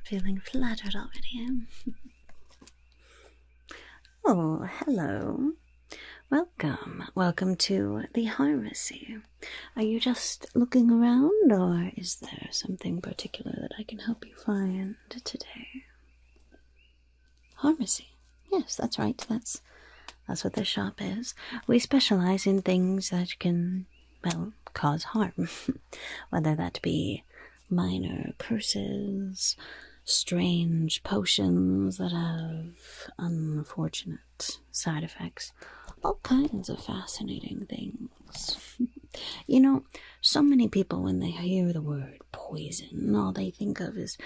Feeling flattered already. Oh, hello. Welcome to the Harmacy. Are you just looking around, or is there something particular that I can help you find today? Harmacy. Yes, that's right. That's what this shop is. We specialize in things that can, well, cause harm. Whether that be minor curses, strange potions that have unfortunate side effects, all kinds of fascinating things. You know, so many people, when they hear the word poison, all they think of is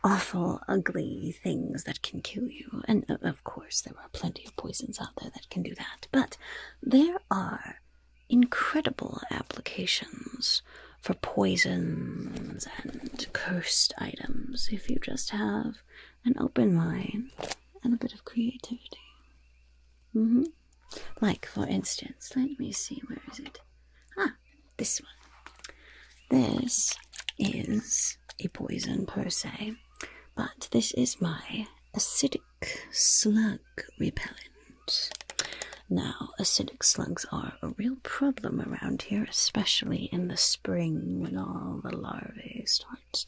awful, ugly things that can kill you. And of course, there are plenty of poisons out there that can do that. But there are incredible applications for poisons and cursed items if you just have an open mind and a bit of creativity. Like, for instance, let me see, where is it? This one. This is a poison per se, but this is my acidic slug repellent. Now, acidic slugs are a real problem around here, especially in the spring when all the larvae start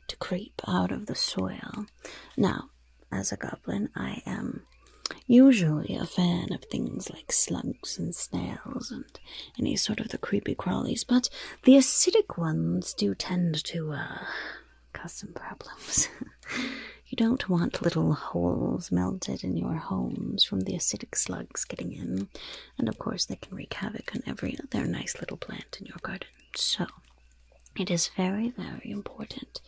to creep out of the soil. Now, as a goblin, I am usually a fan of things like slugs and snails and any sort of the creepy crawlies, but the acidic ones do tend to cause some problems. You don't want little holes melted in your homes from the acidic slugs getting in, and of course they can wreak havoc on every other nice little plant in your garden. So it is very, very important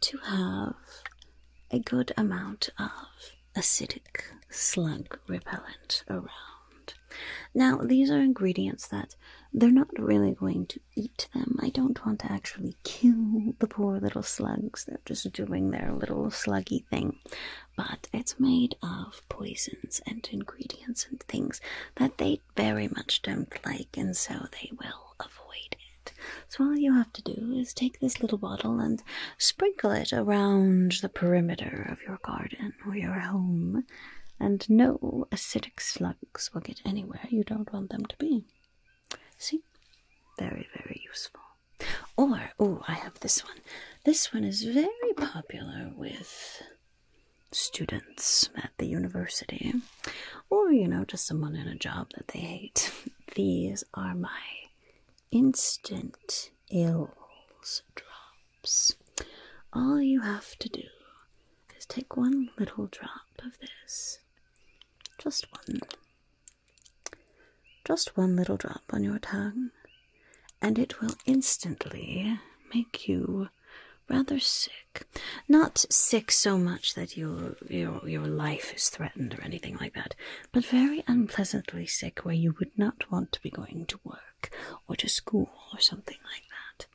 to have a good amount of acidic slug repellent around. Now, these are ingredients that they're not really going to eat them. I don't want to actually kill the poor little slugs. They're just doing their little sluggy thing. But it's made of poisons and ingredients and things that they very much don't like, and so they will avoid it. So all you have to do is take this little bottle and sprinkle it around the perimeter of your garden or your home, and no acidic slugs will get anywhere you don't want them to be. See? Very, very useful. Or, I have this one. This one is very popular with students at the university, or, just someone in a job that they hate. These are my instant ills drops. All you have to do is take one little drop of this. Just one little drop on your tongue, and it will instantly make you rather sick. Not sick so much that your life is threatened or anything like that, but very unpleasantly sick, where you would not want to be going to work or to school or something like that.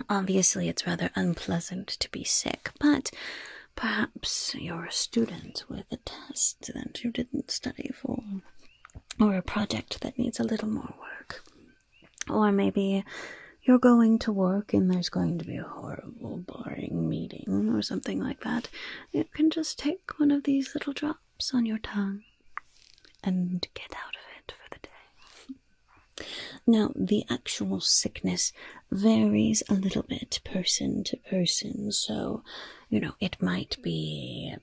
Obviously, it's rather unpleasant to be sick, but perhaps you're a student with a test that you didn't study for, or a project that needs a little more work, or maybe you're going to work and there's going to be a horrible, boring meeting or something like that. You can just take one of these little drops on your tongue and get out of it for the day. Now, the actual sickness varies a little bit person to person, so it might be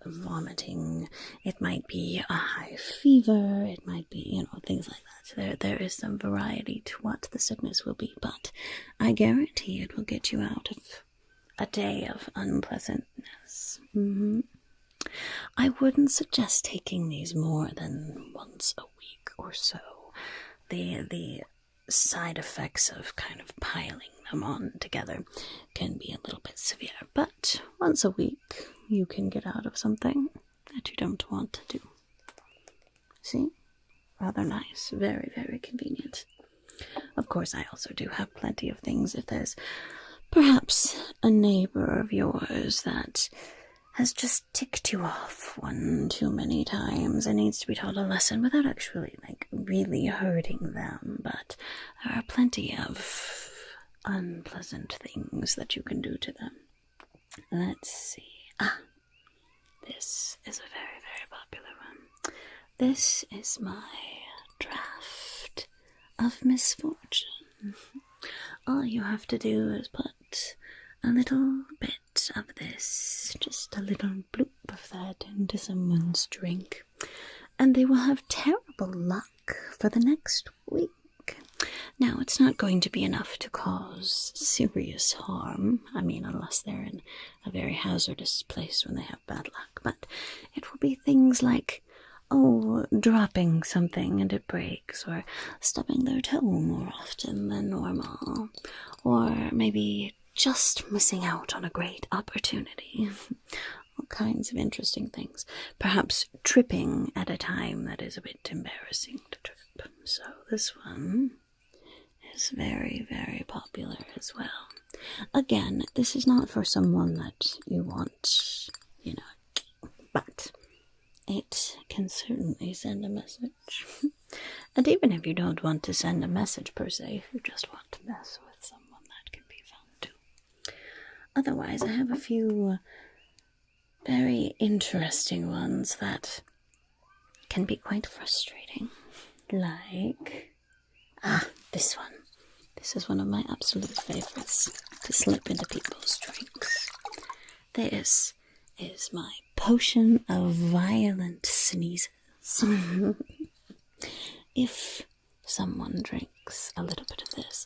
vomiting, it might be a high fever, it might be, things like that. There is some variety to what the sickness will be, but I guarantee it will get you out of a day of unpleasantness. I wouldn't suggest taking these more than once a week or so. The side effects of kind of piling them on together can be a little bit severe, but once a week you can get out of something that you don't want to do. See? Rather nice. Very, very convenient. Of course, I also do have plenty of things. If there's perhaps a neighbor of yours that has just ticked you off one too many times and needs to be taught a lesson without actually, really hurting them. But there are plenty of unpleasant things that you can do to them. Let's see. This is a very, very popular one. This is my draft of misfortune. All you have to do is put a little bit of this, just a little bloop of that, into someone's drink, and they will have terrible luck for the next week. Now, it's not going to be enough to cause serious harm, unless they're in a very hazardous place when they have bad luck, but it will be things like, dropping something and it breaks, or stubbing their toe more often than normal, or maybe just missing out on a great opportunity. All kinds of interesting things. Perhaps tripping at a time that is a bit embarrassing to trip. So this one is very, very popular as well. Again, this is not for someone that you want, but it can certainly send a message. And even if you don't want to send a message per se, if you just want to mess with someone, that can be fun too. Otherwise, I have a few very interesting ones that can be quite frustrating. Like, this one. This is one of my absolute favorites to slip into people's drinks. This is my potion of violent sneezes. If someone drinks a little bit of this,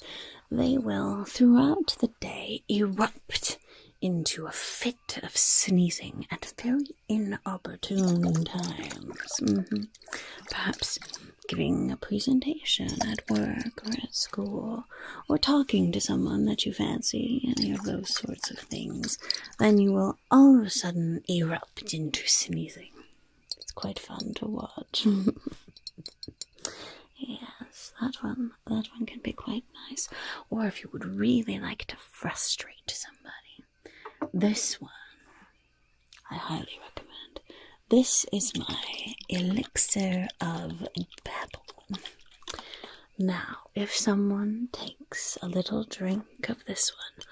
they will, throughout the day, erupt into a fit of sneezing at very inopportune times. Perhaps giving a presentation at work or at school, or talking to someone that you fancy, any of those sorts of things. Then you will all of a sudden erupt into sneezing. It's quite fun to watch. Yes, that one can be quite nice. Or if you would really like to frustrate somebody, this one I highly recommend. This is my Elixir of Babble. Now, if someone takes a little drink of this one,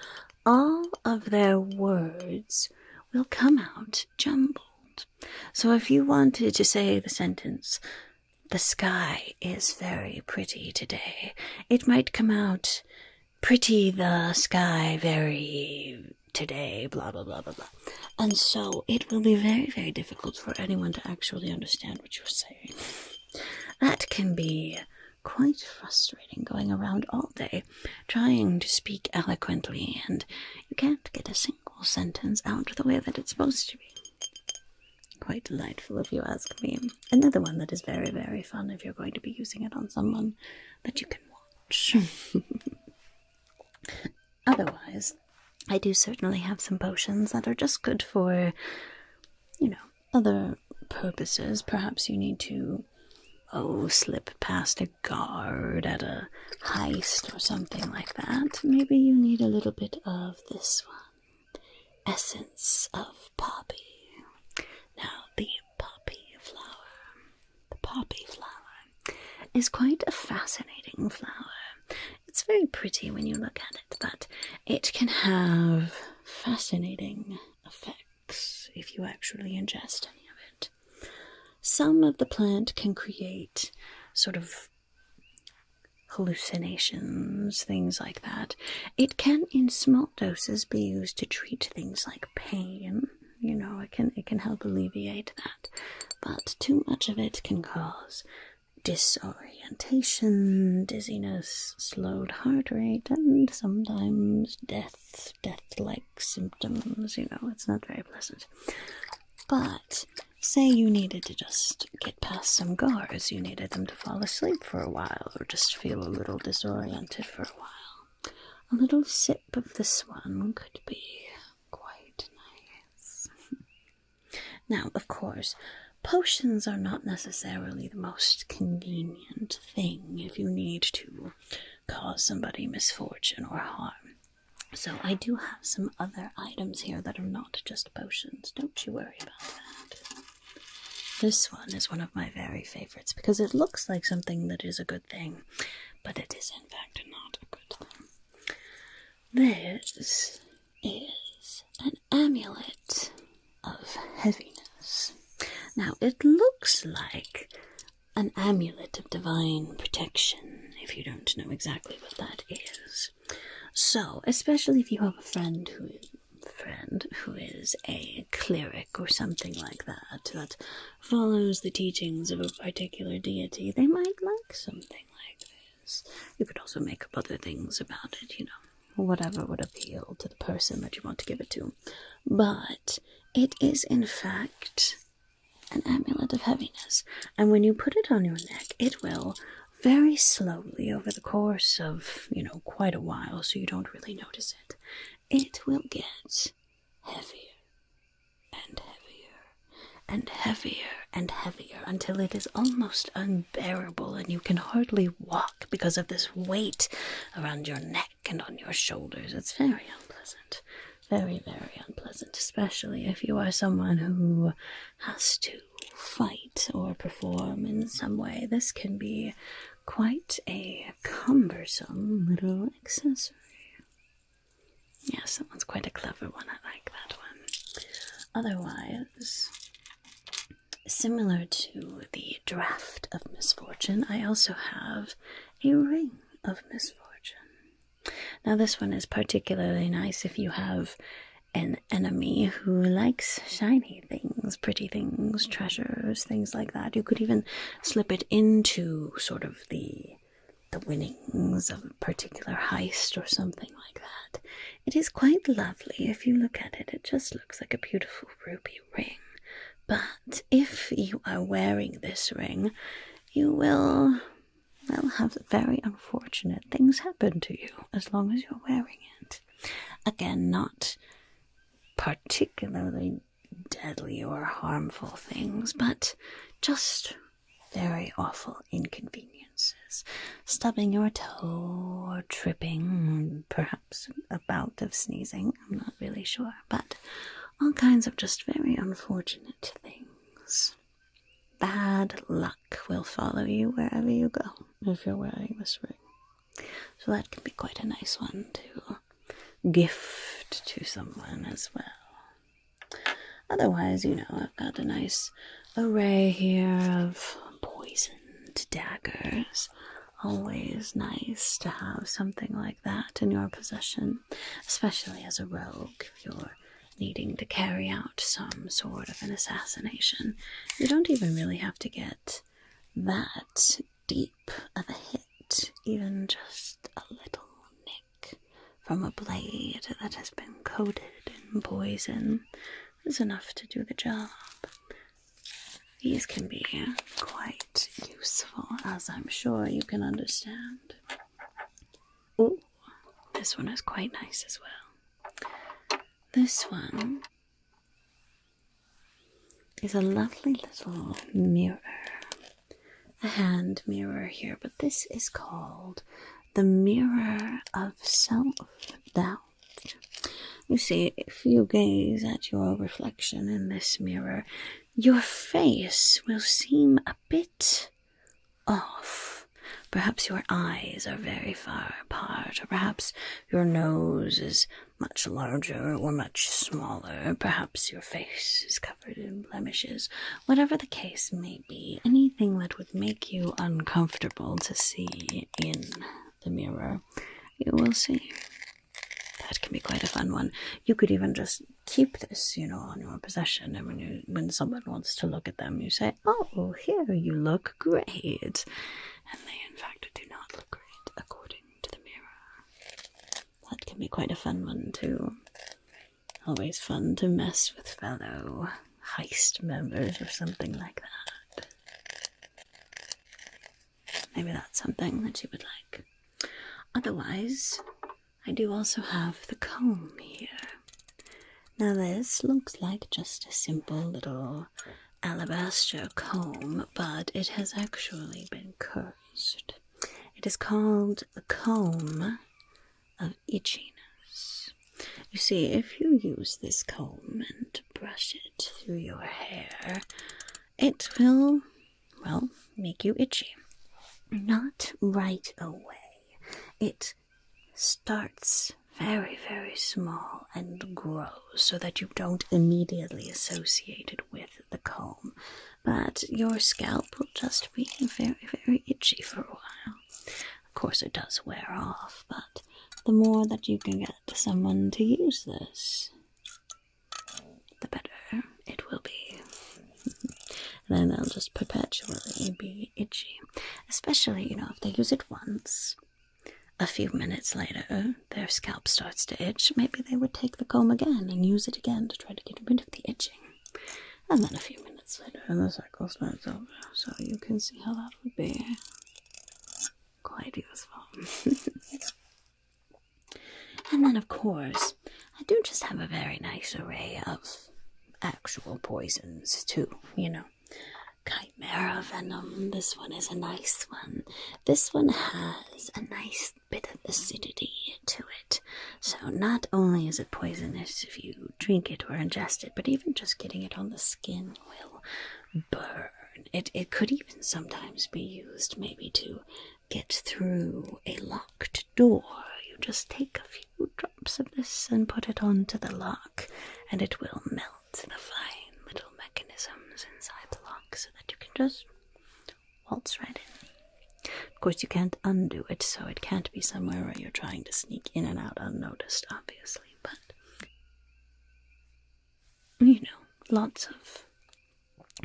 all of their words will come out jumbled. So if you wanted to say the sentence, "The sky is very pretty today," it might come out, "Pretty the sky very today, blah, blah, blah, blah, blah." And so it will be very, very difficult for anyone to actually understand what you're saying. That can be quite frustrating, going around all day trying to speak eloquently, and you can't get a single sentence out the way that it's supposed to be. Quite delightful, if you ask me. Another one that is very, very fun if you're going to be using it on someone that you can watch. Otherwise, I do certainly have some potions that are just good for, other purposes. Perhaps you need to, slip past a guard at a heist or something like that. Maybe you need a little bit of this one. Essence of Poppy. Now, the poppy flower is quite a fascinating flower. It's very pretty when you look at it, but it can have fascinating effects if you actually ingest any of it. Some of the plant can create sort of hallucinations, things like that. It can, in small doses, be used to treat things like pain. It can help alleviate that. But too much of it can cause disorientation, dizziness, slowed heart rate, and sometimes death-like symptoms. It's not very pleasant. But say you needed to just get past some guards, you needed them to fall asleep for a while, or just feel a little disoriented for a while. A little sip of this one could be quite nice. Now, of course, potions are not necessarily the most convenient thing if you need to cause somebody misfortune or harm. So I do have some other items here that are not just potions. Don't you worry about that. This one is one of my very favorites because it looks like something that is a good thing, but it is in fact not a good thing. This is an Amulet of Heaviness. Now, it looks like an Amulet of Divine Protection, if you don't know exactly what that is. So, especially if you have a friend who is a cleric or something like that follows the teachings of a particular deity, they might like something like this. You could also make up other things about it, you know, whatever would appeal to the person that you want to give it to. But it is, in fact, an Amulet of Heaviness, and when you put it on your neck, it will very slowly, over the course of, quite a while, so you don't really notice it, it will get heavier and heavier and heavier and heavier until it is almost unbearable and you can hardly walk because of this weight around your neck and on your shoulders. It's very unpleasant. Very, very unpleasant, especially if you are someone who has to fight or perform in some way. This can be quite a cumbersome little accessory. Yes, that one's quite a clever one. I like that one. Otherwise, similar to the Draft of Misfortune, I also have a Ring of Misfortune. Now, this one is particularly nice if you have an enemy who likes shiny things, pretty things, treasures, things like that. You could even slip it into sort of the winnings of a particular heist or something like that. It is quite lovely. If you look at it, it just looks like a beautiful ruby ring. But if you are wearing this ring, you will have very unfortunate things happen to you as long as you're wearing it. Again, not particularly deadly or harmful things, but just very awful inconveniences. Stubbing your toe or tripping, perhaps a bout of sneezing, I'm not really sure, but all kinds of just very unfortunate things. Bad luck will follow you wherever you go if you're wearing this ring. So that can be quite a nice one to gift to someone as well. Otherwise, I've got a nice array here of poisoned daggers. Always nice to have something like that in your possession, especially as a rogue if you're needing to carry out some sort of an assassination. You don't even really have to get that deep of a hit. Even just a little nick from a blade that has been coated in poison is enough to do the job. These can be quite useful, as I'm sure you can understand. Ooh, this one is quite nice as well. This one is a lovely little mirror. A hand mirror here, but this is called the Mirror of Self-Doubt. You see, if you gaze at your reflection in this mirror, your face will seem a bit off. Perhaps your eyes are very far apart, or perhaps your nose is much larger or much smaller. Perhaps your face is covered in blemishes. Whatever the case may be, anything that would make you uncomfortable to see in the mirror, you will see. That can be quite a fun one. You could even just keep this, on your possession, and when someone wants to look at them, you say, "Oh, here you look great." And they, in fact, do not look great, according to the mirror. That can be quite a fun one, too. Always fun to mess with fellow heist members or something like that. Maybe that's something that you would like. Otherwise, I do also have the comb here. Now this looks like just a simple little alabaster comb, but it has actually been cursed. It is called the Comb of Itchiness. You see, if you use this comb and brush it through your hair, it will, well, make you itchy. Not right away. It starts very, very small and grows so that you don't immediately associate it with the comb. But your scalp will just be very, very itchy for a while. Of course, it does wear off, but the more that you can get someone to use this, the better it will be. And then they'll just perpetually be itchy. Especially, if they use it once, a few minutes later, their scalp starts to itch. Maybe they would take the comb again and use it again to try to get rid of the itching. And then a few minutes later, the cycle starts over. So you can see how that would be quite useful. And then, of course, I do just have a very nice array of actual poisons, too, Chimera Venom, this one is a nice one. This one has a nice bit of acidity to it. So not only is it poisonous if you drink it or ingest it, but even just getting it on the skin will burn. It could even sometimes be used maybe to get through a locked door. You just take a few drops of this and put it onto the lock, and it will melt the fine little mechanisms inside the lock so that you can just waltz right in. Of course, you can't undo it, so it can't be somewhere where you're trying to sneak in and out unnoticed, obviously, but lots of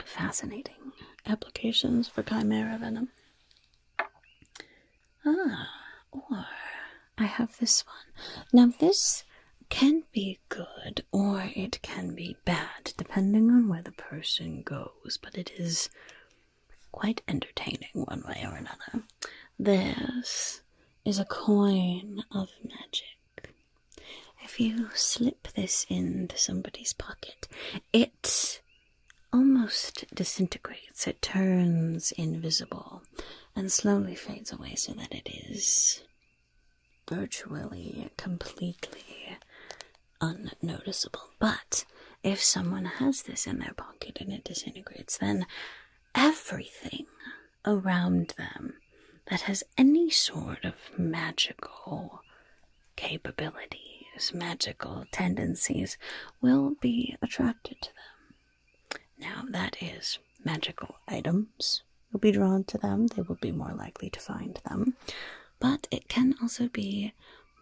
fascinating applications for Chimera Venom. Or I have this one. Now, this can be good or it can be bad, depending on where the person goes, but it is quite entertaining one way or another. This is a coin of magic. If you slip this into somebody's pocket, it almost disintegrates. It turns invisible and slowly fades away so that it is virtually, completely unnoticeable. But if someone has this in their pocket and it disintegrates, then everything around them that has any sort of magical capabilities, magical tendencies, will be attracted to them. Now, that is magical items will be drawn to them. They will be more likely to find them. But it can also be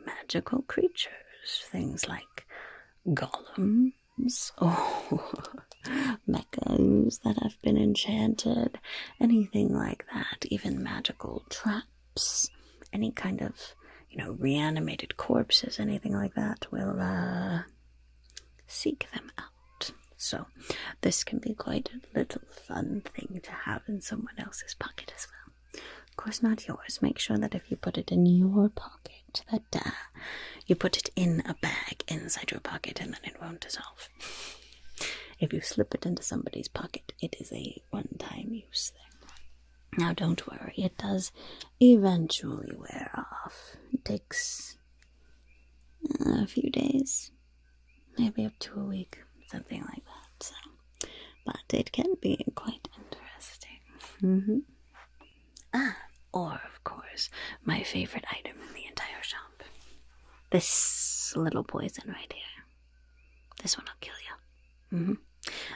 magical creatures, things like golems or mechas that have been enchanted, anything like that, even magical traps, any kind of, reanimated corpses, anything like that will seek them out. So this can be quite a little fun thing to have in someone else's pocket as well. Of course, not yours. Make sure that if you put it in your pocket, that you put it in a bag inside your pocket and then it won't dissolve. If you slip it into somebody's pocket, it is a one-time use thing. Now, don't worry. It does eventually wear off. It takes a few days, maybe up to a week, something like that. So, but it can be quite interesting. Or, of course, my favorite item in the entire shop. This little poison right here. This one will kill you.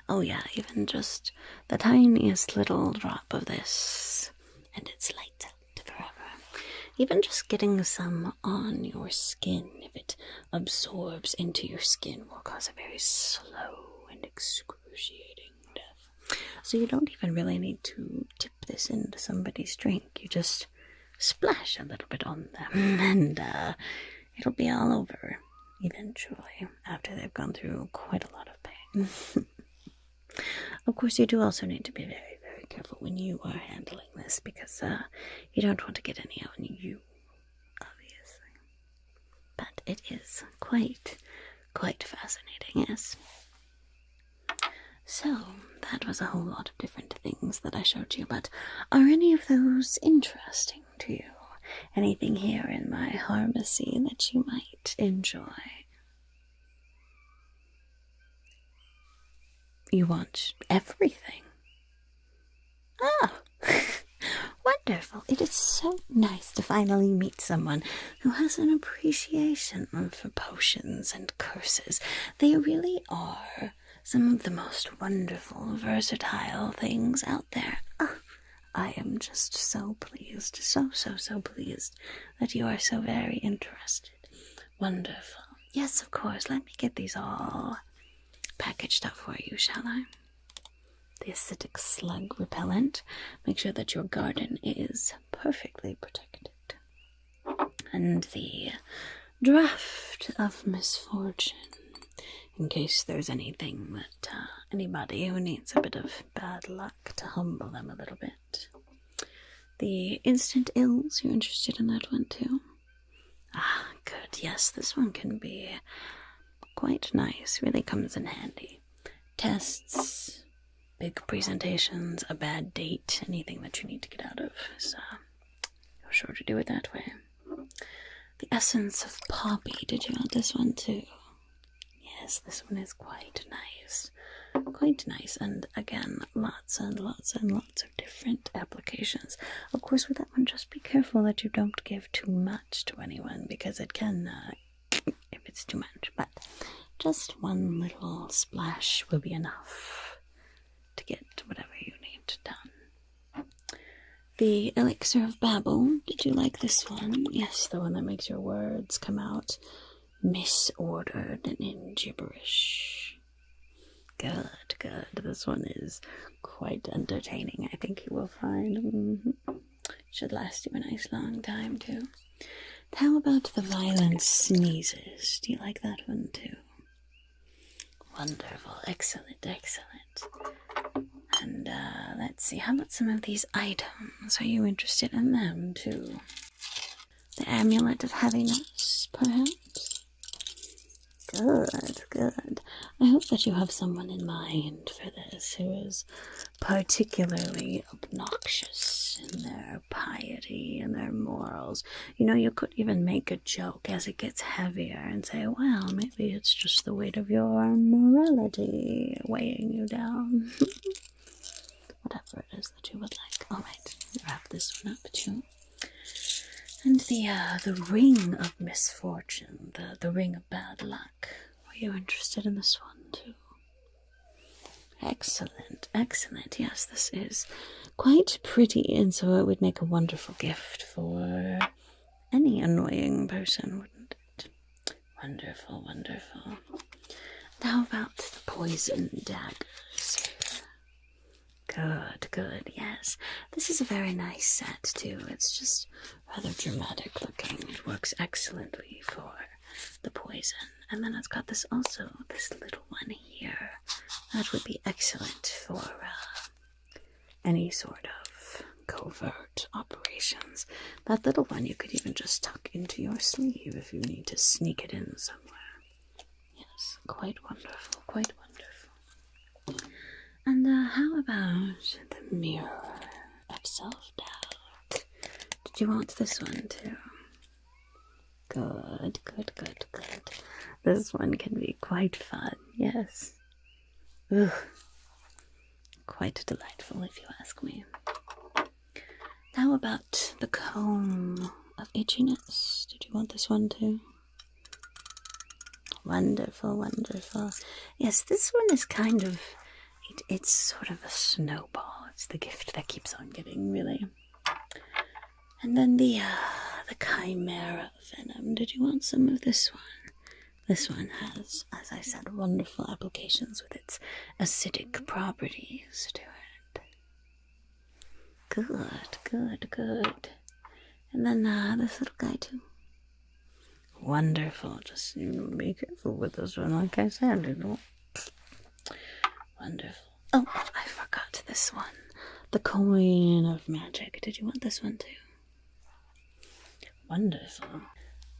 Oh yeah, even just the tiniest little drop of this, and it's light forever. Even just getting some on your skin, if it absorbs into your skin, will cause a very slow and excruciating death. So you don't even really need to dip this into somebody's drink. You just splash a little bit on them, and it'll be all over eventually, after they've gone through quite a lot of pain. Of course, you do also need to be very, very careful when you are handling this, because you don't want to get any on you, obviously. But it is quite fascinating, yes. So, that was a whole lot of different things that I showed you, but are any of those interesting to you? Anything here in my Harmacy that you might enjoy? You want everything? Oh, wonderful. It is so nice to finally meet someone who has an appreciation for potions and curses. They really are some of the most wonderful, versatile things out there. Oh, I am just so pleased, so pleased that you are so very interested. Wonderful. Yes, of course. Let me get these all packaged up for you, shall I? The acidic slug repellent. Make sure that your garden is perfectly protected. And the draft of misfortune, in case there's anything that anybody who needs a bit of bad luck to humble them a little bit. The instant ills, you're interested in that one too? Ah, good. Yes, this one can be quite nice. Really comes in handy. Tests, big presentations, a bad date, anything that you need to get out of. So, you're sure to do it that way. The essence of poppy. Did you want this one too? Yes, this one is quite nice. Quite nice. And again, lots and lots and lots of different applications. Of course, with that one, just be careful that you don't give too much to anyone, because it can, if it's too much. But just one little splash will be enough to get whatever you need done. The Elixir of Babble. Did you like this one? Yes, the one that makes your words come out misordered and in gibberish. Good, good. This one is quite entertaining, I think you will find. Should last you a nice long time, too. How about the violent sneezes? Do you like that one, too? Wonderful. Excellent, excellent. And, let's see. How about some of these items? Are you interested in them, too? The Amulet of Heaviness, perhaps? Good, good. I hope that you have someone in mind for this who is particularly obnoxious in their piety and their morals. You know, you could even make a joke as it gets heavier and say, well, maybe it's just the weight of your morality weighing you down. Whatever it is that you would like. All right, wrap this one up too. And the Ring of Misfortune, the Ring of Bad Luck. Were you interested in this one too? Excellent, excellent. Yes, this is quite pretty, and so it would make a wonderful gift for any annoying person, wouldn't it? Wonderful, wonderful. How about the poison daggers? Good, good, yes. This is a very nice set, too. It's just rather dramatic looking. It works excellently for the poison. And then it's got this also, this little one here. That would be excellent for any sort of covert operations. That little one you could even just tuck into your sleeve if you need to sneak it in somewhere. Yes, quite wonderful, quite wonderful. And how about the Mirror of Self-Doubt? Did you want this one too? Good, good, good, good. This one can be quite fun, yes. Ugh. Quite delightful, if you ask me. How about the Comb of Itchiness? Did you want this one too? Wonderful, wonderful. Yes, this one is kind of... It's sort of a snowball. It's the gift that keeps on giving, really. And then the Chimera Venom. Did you want some of this one? This one has, as I said, wonderful applications with its acidic properties to it. Good, good, good. And then this little guy too. Wonderful. Just be careful with this one, like I said, you know. Wonderful. Oh, I forgot this one. The Coin of Magic. Did you want this one too? Wonderful.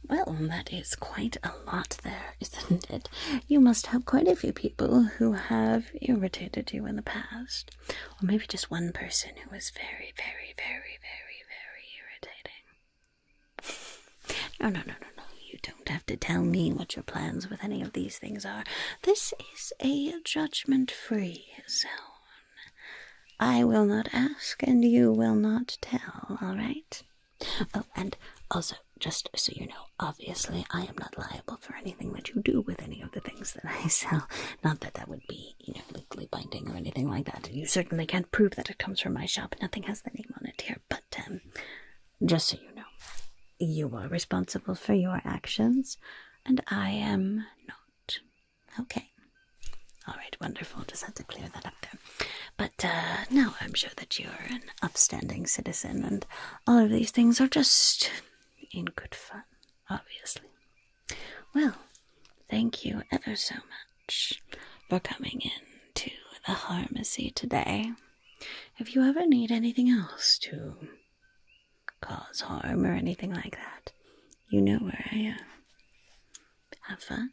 Well, that is quite a lot there, isn't it? You must have quite a few people who have irritated you in the past. Or maybe just one person who was very, very, very, very, very irritating. No. You don't have to tell me what your plans with any of these things are. This is a judgment-free zone. I will not ask, and you will not tell, all right? Oh, and also, just so you know, obviously, I am not liable for anything that you do with any of the things that I sell. Not that that would be, legally binding or anything like that. You certainly can't prove that it comes from my shop. Nothing has the name on it here, but, just so you know, you are responsible for your actions, and I am not. Okay. All right, wonderful. Just had to clear that up there. But now I'm sure that you're an upstanding citizen, and all of these things are just in good fun, obviously. Well, thank you ever so much for coming in to the Harmacy today. If you ever need anything else to cause harm or anything like that, you know where I am. Have fun.